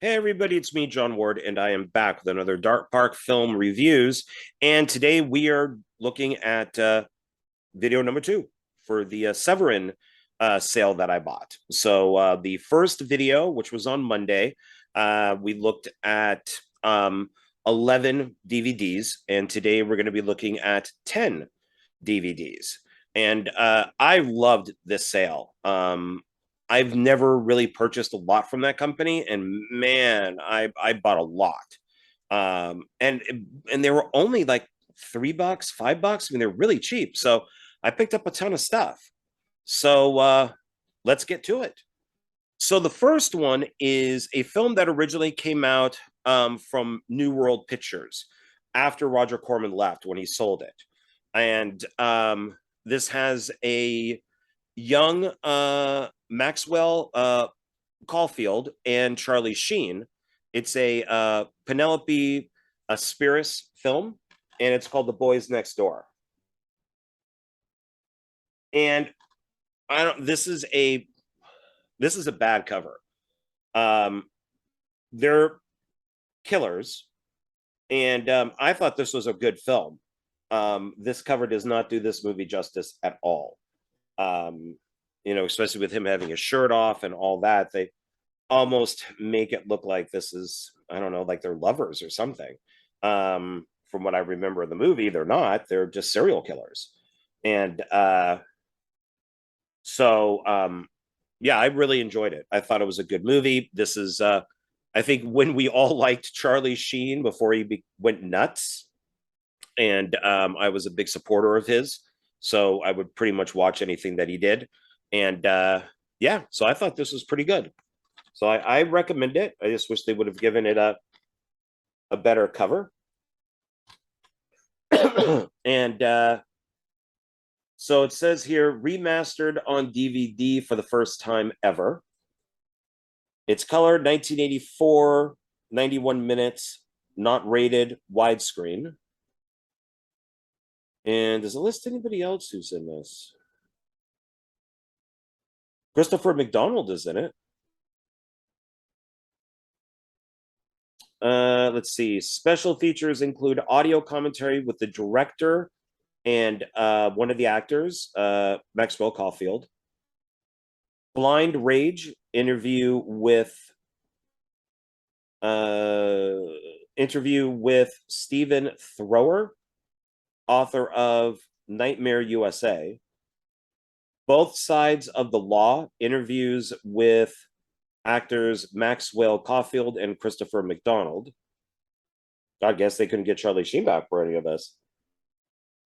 Hey everybody, it's me, John Ward, and I am back with another Dark Park film reviews. And today we are looking at video number two for the Severin sale that I bought. So the first video, which was on Monday, we looked at 11 DVDs, and today we're going to be looking at 10 DVDs. And I loved this sale. I've never really purchased a lot from that company, and man, I bought a lot. And they were only like $3, $5. I mean, they're really cheap. So I picked up a ton of stuff. So let's get to it. So the first one is a film that originally came out from New World Pictures after Roger Corman left when he sold it. And this has a young Maxwell Caulfield and Charlie Sheen. It's a Penelope Spheris film, and it's called The Boys Next Door. And I don't. This is a bad cover. They're killers, and I thought this was a good film. This cover does not do this movie justice at all. Especially with him having his shirt off and all that, they almost make it look like this is, I don't know, like they're lovers or something. From what I remember in the movie, they're not. They're just serial killers. And yeah, I really enjoyed it. I thought it was a good movie. This is, I think, when we all liked Charlie Sheen before he went nuts. And I was a big supporter of his. So I would pretty much watch anything that he did. And yeah, so I thought this was pretty good. So I recommend it. I just wish they would have given it a better cover. And so it says here, remastered on DVD for the first time ever. It's colored 1984, 91 minutes, not rated, widescreen. And does it list anybody else who's in this? Christopher McDonald is in it. Let's see. Special features include audio commentary with the director and one of the actors, Maxwell Caulfield. Blind Rage interview with Stephen Thrower, author of Nightmare USA. Both Sides of the Law interviews with actors Maxwell Caulfield and Christopher McDonald. I guess they couldn't get Charlie Sheen back for any of this.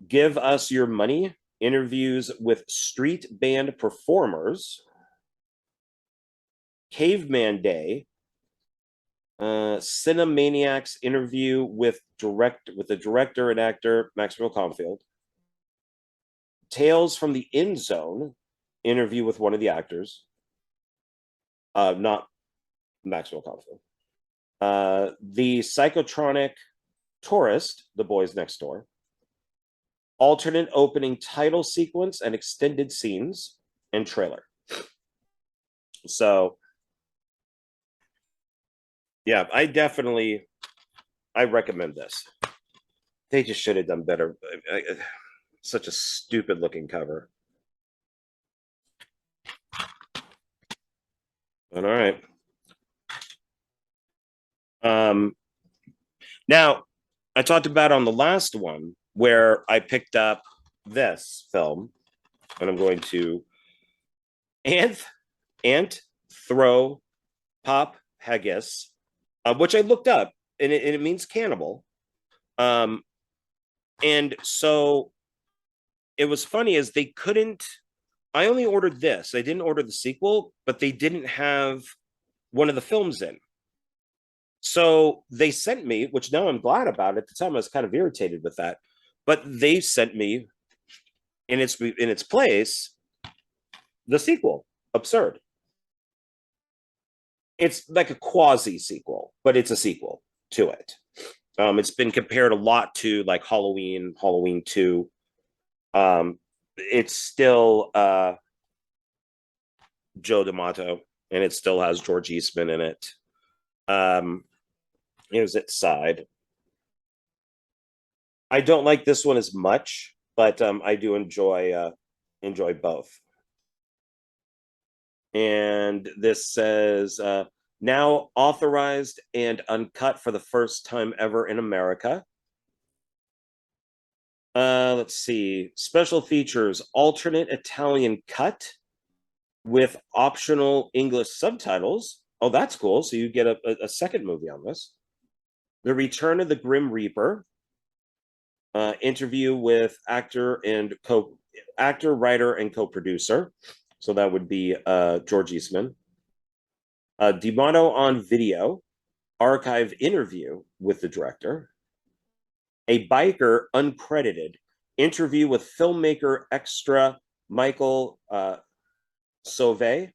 Give Us Your Money interviews with street band performers. Caveman Day. Cinemaniacs interview with the director and actor Maxwell Caulfield. Tales from the End Zone interview with one of the actors, not Maxwell Caulfield. The Psychotronic Tourist, The Boys Next Door. Alternate opening title sequence and extended scenes and trailer. So yeah, I recommend this. They just should have done better. Such a stupid looking cover. All right. Now, I talked about on the last one where I picked up this film, and I'm going to Anthropophagus, which I looked up, and it means cannibal. And so it was funny as they couldn't. I only ordered this. I didn't order the sequel, but they didn't have one of the films in. So they sent me, which now I'm glad about. At the time, I was kind of irritated with that, but they sent me in its place the sequel. Absurd. It's like a quasi sequel, but it's a sequel to it. It's been compared a lot to like Halloween 2. It's still Joe D'Amato, and it still has George Eastman in it. Here's its side. I don't like this one as much, but I do enjoy both. And this says now authorized and uncut for the first time ever in America. Let's see. Special features: alternate Italian cut with optional English subtitles. Oh, that's cool. So you get a second movie on this. The Return of the Grim Reaper. Interview with actor, writer, and co-producer. So that would be George Eastman. Demono on video, archive interview with the director. A biker uncredited, interview with filmmaker extra Michael Sauvé,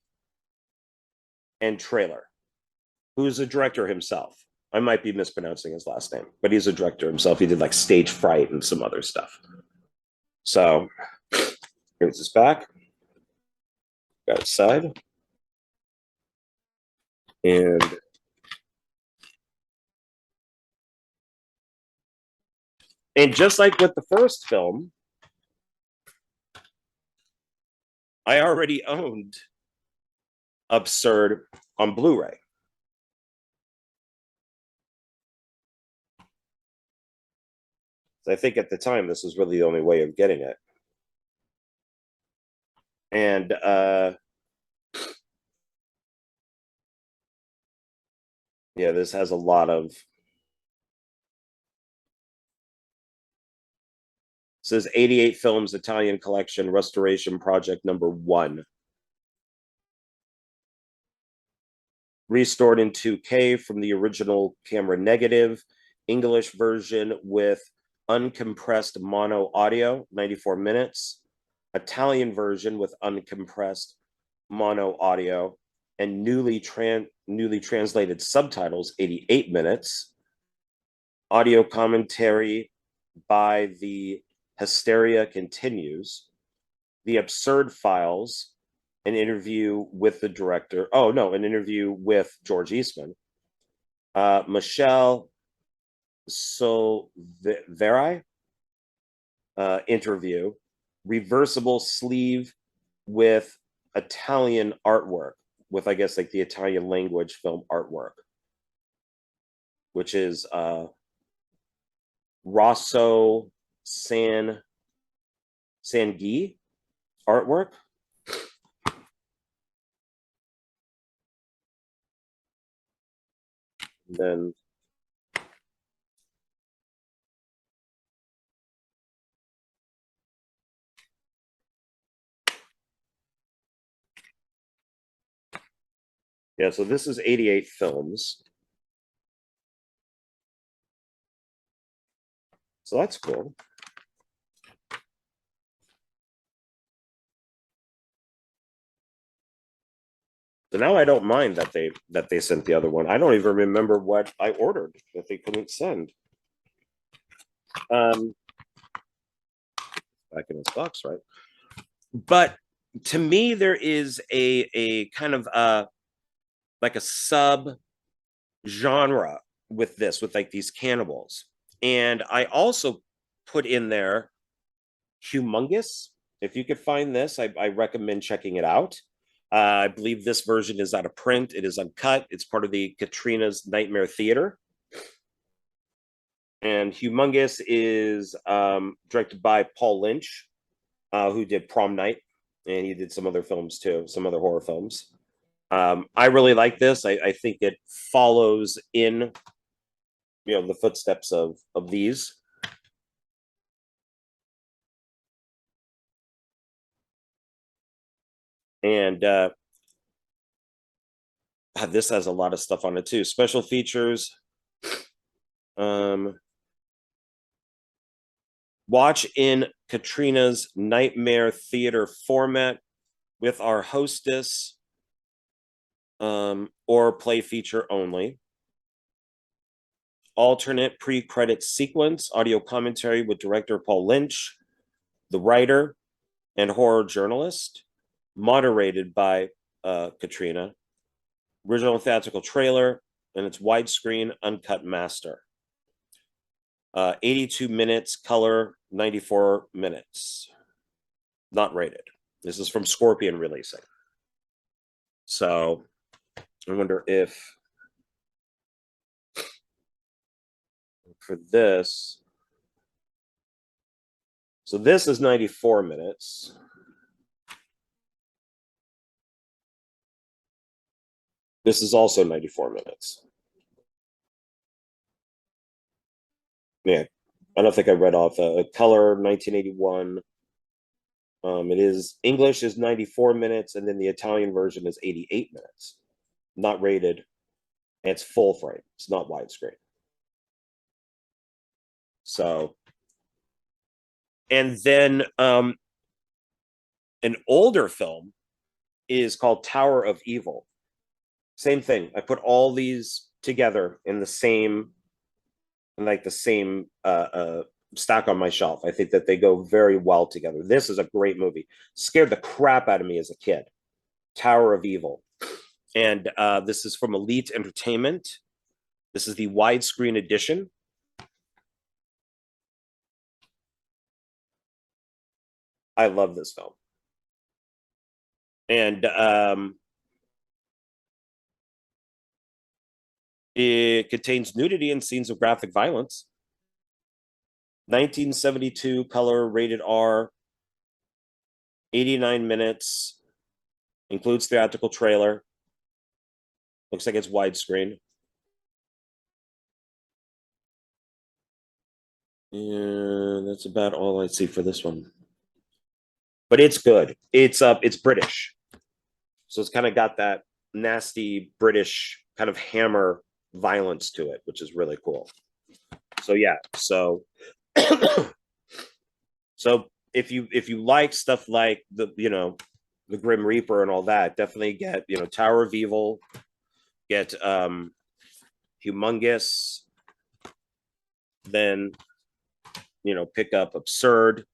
and trailer, who's a director himself. I might be mispronouncing his last name, but he's a director himself. He did like Stage Fright and some other stuff. So here's his back. Got his side. And just like with the first film, I already owned Absurd on Blu-ray. I think at the time this was really the only way of getting it. And yeah, this has a lot of. It says 88 Films Italian Collection Restoration Project #1. Restored in 2K from the original camera negative, English version with uncompressed mono audio, 94 minutes, Italian version with uncompressed mono audio, and newly translated subtitles, 88 minutes, audio commentary by the Hysteria Continues, The Absurd Files, an interview with the director. Oh, no, an interview with George Eastman. Michelle Severin interview, reversible sleeve with Italian artwork, with, I guess, like the Italian language film artwork, which is Rosso Sanghi artwork. And then yeah, so this is 88 Films. So that's cool. So now I don't mind that they sent the other one. I don't even remember what I ordered that they couldn't send. Back in this box, right? But to me, there is a kind of like a sub genre with this, with like these cannibals. And I also put in there Humongous. If you could find this, I recommend checking it out. I believe this version is out of print. It is uncut. It's part of the Katrina's Nightmare Theater. And Humongous is directed by Paul Lynch, who did Prom Night, and he did some other films too, some other horror films. I really like this. I think it follows in, the footsteps of these. And this has a lot of stuff on it too. Special features. Watch in Katrina's Nightmare Theater format with our hostess, or play feature only. Alternate pre-credit sequence, audio commentary with director Paul Lynch, the writer and horror journalist, moderated by Katrina. Original theatrical trailer, and it's widescreen, uncut master. 82 minutes, color, 94 minutes. Not rated. This is from Scorpion Releasing. So I wonder if for this, so this is 94 minutes. This is also 94 minutes. Yeah, I don't think I read off color 1981. It is English is 94 minutes, and then the Italian version is 88 minutes. Not rated. And it's full frame. It's not widescreen. So, and then an older film is called Tower of Evil. Same thing. I put all these together in the same, like the same stack on my shelf. I think that they go very well together. This is a great movie. Scared the crap out of me as a kid. Tower of Evil. And this is from Elite Entertainment. This is the widescreen edition. I love this film. And it contains nudity and scenes of graphic violence. 1972, color, rated R, 89 minutes, includes theatrical trailer. Looks like it's widescreen. And that's about all I see for this one. But it's good. It's British. So it's kind of got that nasty British kind of hammer violence to it, which is really cool. So yeah, so so if you like stuff like the the Grim Reaper and all that, definitely get Tower of Evil, get Humongous, then pick up Absurd,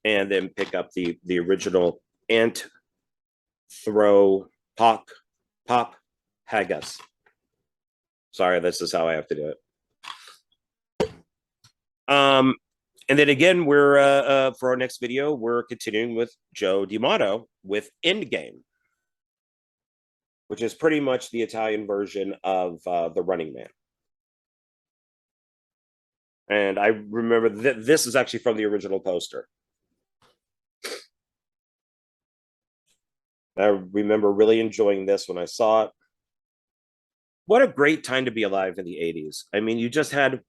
and then pick up the original Ant Throw Pop Haggis. Sorry, this is how I have to do it. And then again, we're for our next video, we're continuing with Joe D'Amato with Endgame, which is pretty much the Italian version of The Running Man. And I remember this is actually from the original poster. I remember really enjoying this when I saw it. What a great time to be alive in the 80s. I mean, you just had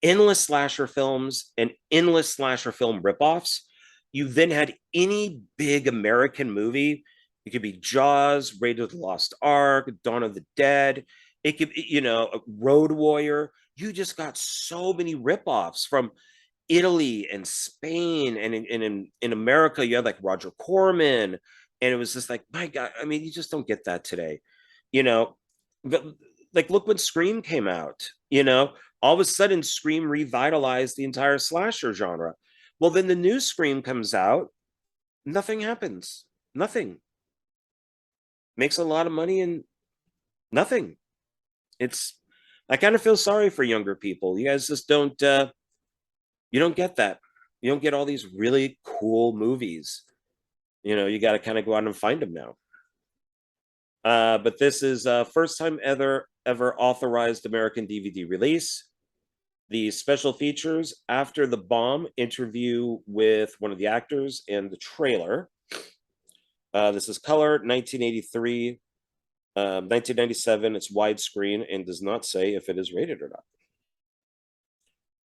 endless slasher films and endless slasher film ripoffs. You then had any big American movie. It could be Jaws, Raiders of the Lost Ark, Dawn of the Dead. It could be, Road Warrior. You just got so many ripoffs from Italy and Spain, and in America, you had like Roger Corman, and it was just like, my God, I mean, you just don't get that today, But like, look when Scream came out, all of a sudden Scream revitalized the entire slasher genre. Well, then the new Scream comes out, nothing happens, nothing. Makes a lot of money and nothing. I kind of feel sorry for younger people. You guys just don't, you don't get that. You don't get all these really cool movies. You got to kind of go out and find them now. But this is first time ever authorized American DVD release. The special features: after the bomb, interview with one of the actors, and the trailer. This is color, 1983, 1997. It's widescreen and does not say if it is rated or not.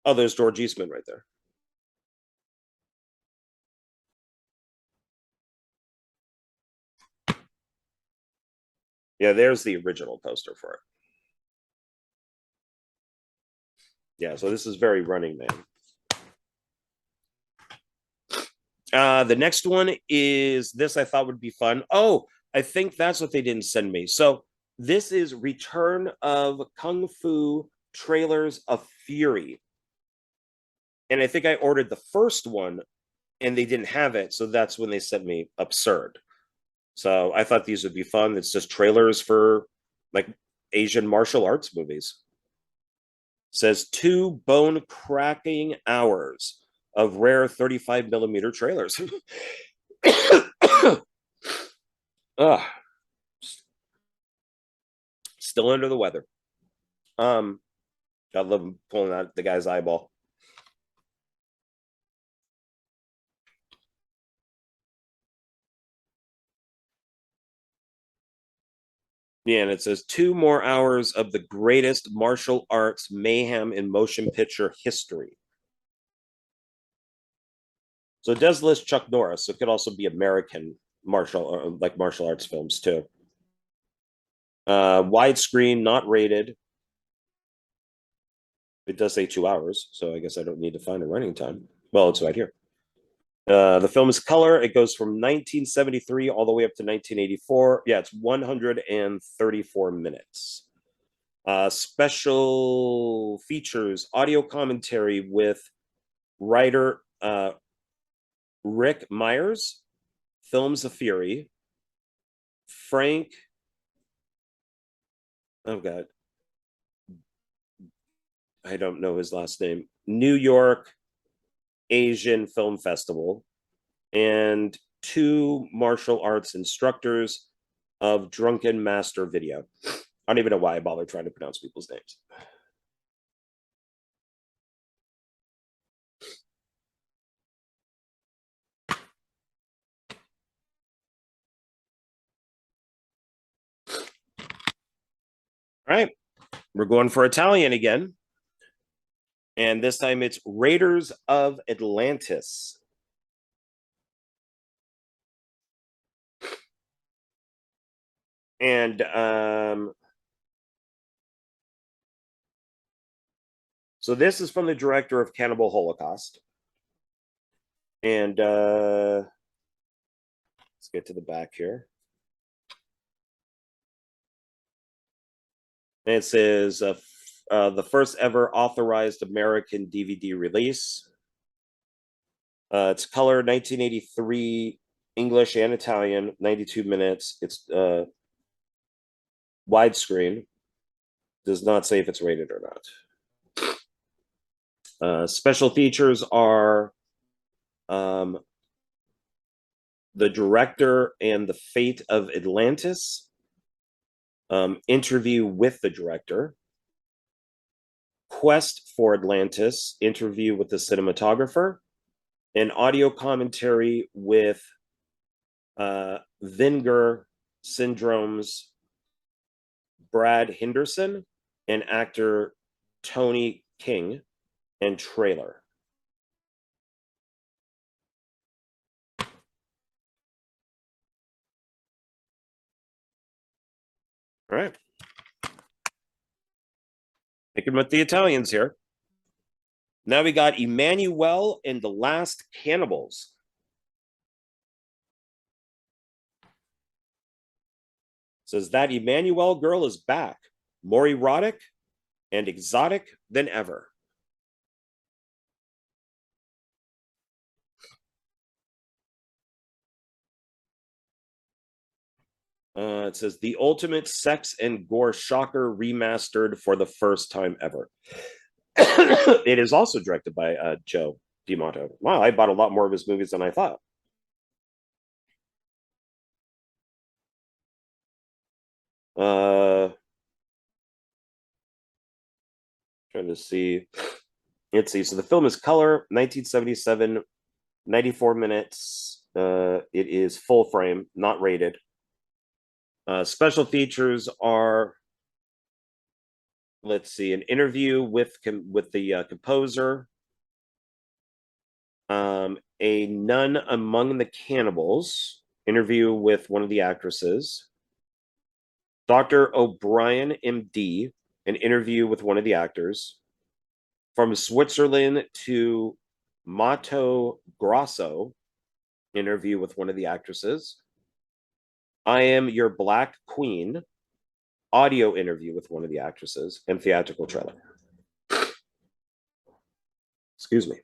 Oh, there's George Eastman right there. Yeah, there's the original poster for it. Yeah, so this is very Running Man. The next one is this. I thought would be fun. Oh, I think that's what they didn't send me. So this is Return of Kung Fu Trailers of Fury. And I think I ordered the first one and they didn't have it. So that's when they sent me Absurd. So I thought these would be fun. It's just trailers for like Asian martial arts movies. Says 2 bone-cracking hours of rare 35 millimeter trailers. Still under the weather. I love him pulling out the guy's eyeball. Yeah, and it says 2 more hours of the greatest martial arts mayhem in motion picture history. So it does list Chuck Norris. So it could also be American martial arts films too. Widescreen, not rated. It does say 2 hours, so I guess I don't need to find a running time. Well, it's right here. The film is color. It goes from 1973 all the way up to 1984. Yeah, it's 134 minutes. Special features, audio commentary with writer Rick Myers, Films of Fury, Frank. Oh God, I don't know his last name. New York Asian Film Festival, and 2 martial arts instructors of Drunken Master Video. I don't even know why I bother trying to pronounce people's names. All right, we're going for Italian again. And this time it's Raiders of Atlantis. And so this is from the director of Cannibal Holocaust. And let's get to the back here. And it says the first ever authorized American DVD release. It's color 1983, English and Italian, 92 minutes. It's widescreen. Does not say if it's rated or not. Special features are the director and the fate of Atlantis, interview with the director, quest for Atlantis, interview with the cinematographer, an audio commentary with Vinegar Syndrome's Brad Henderson and actor Tony King, and trailer. All right. Thinking with the Italians here. Now we got Emmanuel and the Last Cannibals. It says that Emmanuel girl is back, more erotic and exotic than ever. It says the ultimate sex and gore shocker remastered for the first time ever. It is also directed by Joe D'Amato. Wow, I bought a lot more of his movies than I thought. Trying to see. Let's see. So the film is color, 1977, 94 minutes. It is full frame, not rated. Special features are, let's see, an interview with the composer, a nun among the cannibals, interview with one of the actresses, Dr. O'Brien, MD, an interview with one of the actors, from Switzerland to Mato Grosso, interview with one of the actresses, I Am Your Black Queen, audio interview with one of the actresses, and theatrical trailer. Excuse me.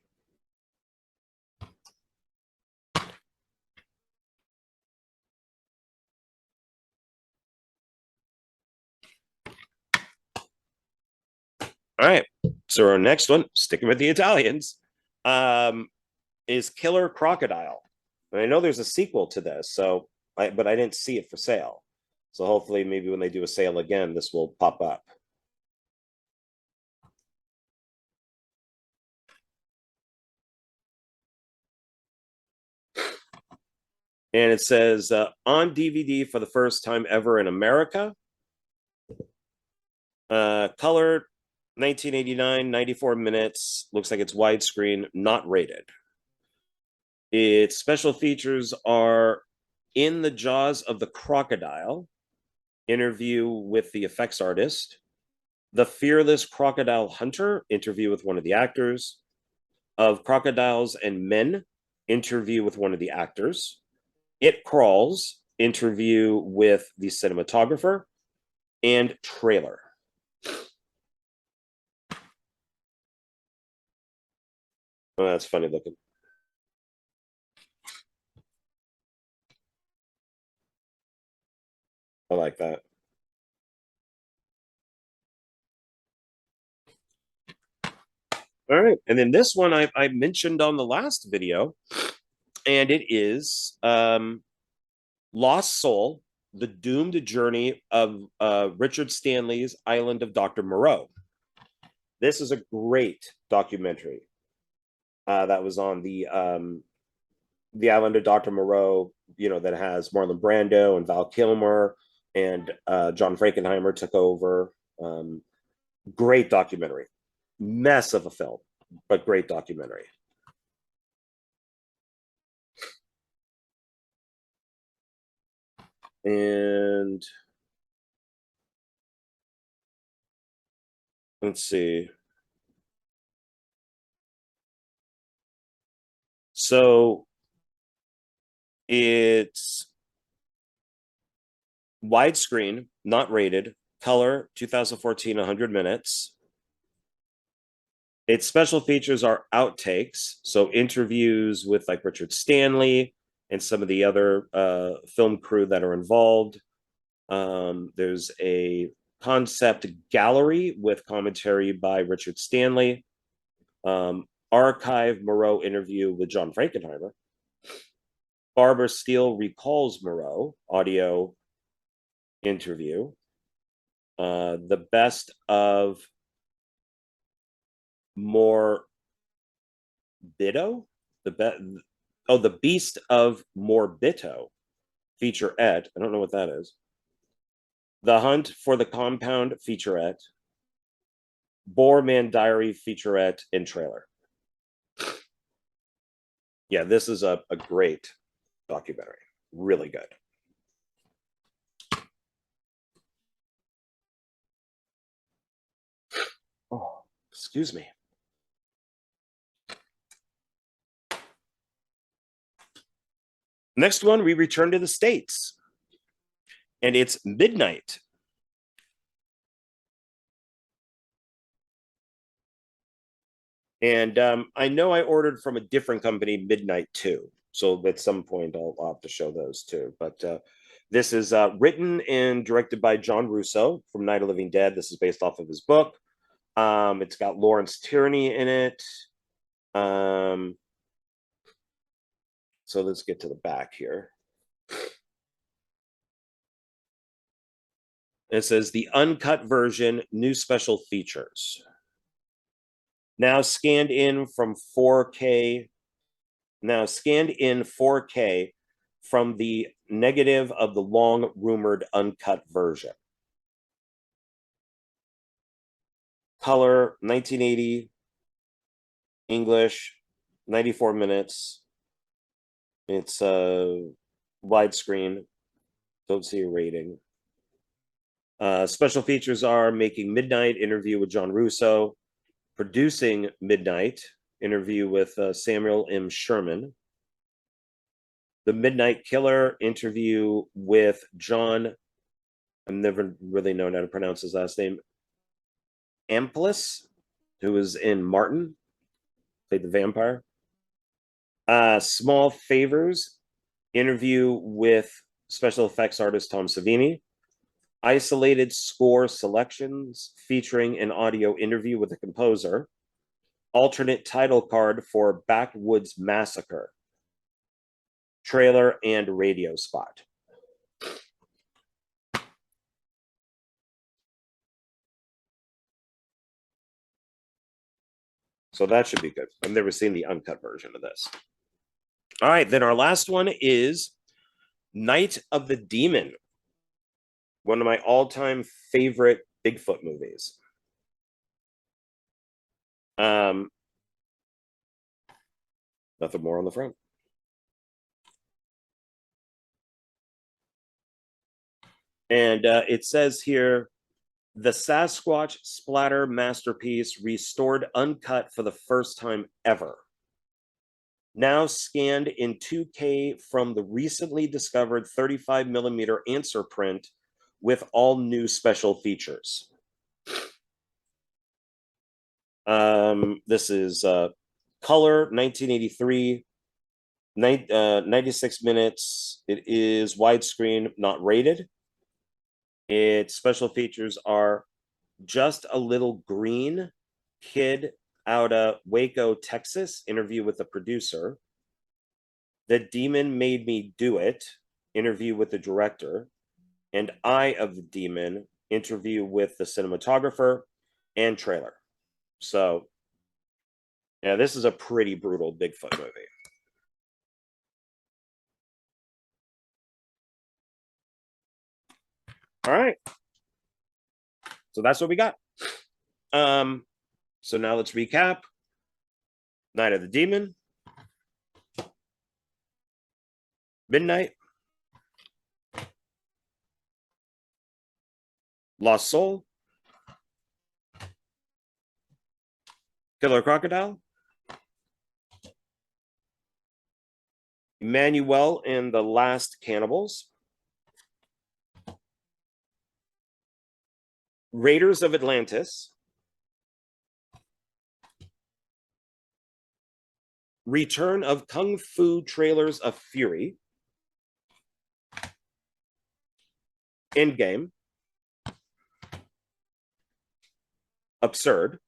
All right. So our next one, sticking with the Italians, is Killer Crocodile. And I know there's a sequel to this, but I didn't see it for sale. So hopefully, maybe when they do a sale again, this will pop up. And it says on DVD for the first time ever in America. Color 1989, 94 minutes. Looks like it's widescreen, not rated. Its special features are In the Jaws of the Crocodile, interview with the effects artist, The Fearless Crocodile Hunter, interview with one of the actors, Of Crocodiles and Men, interview with one of the actors, It Crawls, interview with the cinematographer, and trailer. Oh, that's funny looking. I like that. All right. And then this one I mentioned on the last video, and it is Lost Soul, The Doomed Journey of Richard Stanley's Island of Dr. Moreau. This is a great documentary that was on the Island of Dr. Moreau, that has Marlon Brando and Val Kilmer, and John Frankenheimer took over. Great documentary. Mess of a film, but great documentary. And let's see. So it's widescreen, not rated, color 2014, 100 minutes. Its special features are outtakes, so interviews with like Richard Stanley and some of the other film crew that are involved. There's a concept gallery with commentary by Richard Stanley. Archive Moreau interview with John Frankenheimer. Barbara Steele recalls Moreau audio interview. The best of More Bito, the Beast of Morbito featurette. I don't know what that is. The Hunt for the Compound featurette. Boar Man Diary featurette and trailer. Yeah, this is a great documentary. Really good. Oh, excuse me. Next one, we return to the States. And it's Midnight. And I know I ordered from a different company, Midnight 2. So at some point, I'll have to show those too. But this is written and directed by John Russo from Night of the Living Dead. This is based off of his book. It's got Lawrence Tierney in it. So let's get to the back here. It says the uncut version, new special features. Now scanned in 4K from the negative of the long rumored uncut version. Color 1980, English, 94 minutes. It's widescreen. Don't see a rating. Special features are making Midnight, interview with John Russo, producing Midnight, interview with Samuel M. Sherman, The Midnight Killer, interview with John, I've never really known how to pronounce his last name, Amplis, who was in Martin, played the vampire. Small Favors, interview with special effects artist Tom Savini. isolated score selections featuring an audio interview with the composer, alternate title card for Backwoods Massacre, trailer and radio spot. So that should be good. I've never seen the uncut version of this. All right, then our last one is Night of the Demon, one of my all-time favorite Bigfoot movies. Nothing more on the front. And it says here, the Sasquatch splatter masterpiece restored uncut for the first time ever. Now scanned in 2K from the recently discovered 35mm answer print with all new special features. This is color, 1983, 96 minutes. It is widescreen, not rated. Its special features are just a little green kid out of Waco, Texas, interview with the producer. The Demon Made Me Do It, interview with the director. And Eye of the Demon, interview with the cinematographer, and trailer. So, yeah, this is a pretty brutal Bigfoot movie. All right. So that's what we got. So now let's recap. Night of the Demon, Midnight, Lost Soul, Killer Crocodile, Emmanuel and the Last Cannibals, Raiders of Atlantis, Return of Kung Fu Trailers of Fury, Endgame, Absurd,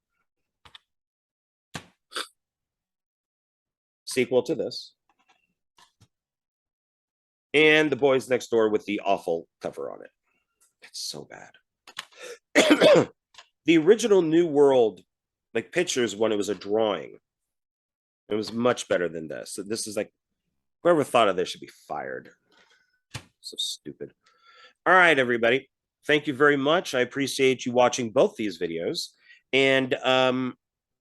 sequel to this, and The Boys Next Door with the awful cover on it. It's so bad. The original New World, like pictures when it was a drawing, it was much better than this. So this is like, whoever thought of this should be fired. So stupid. All right, everybody. Thank you very much. I appreciate you watching both these videos. And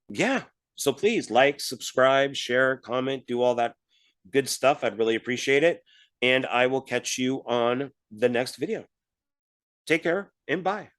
yeah, so please like, subscribe, share, comment, do all that good stuff. I'd really appreciate it. And I will catch you on the next video. Take care and bye.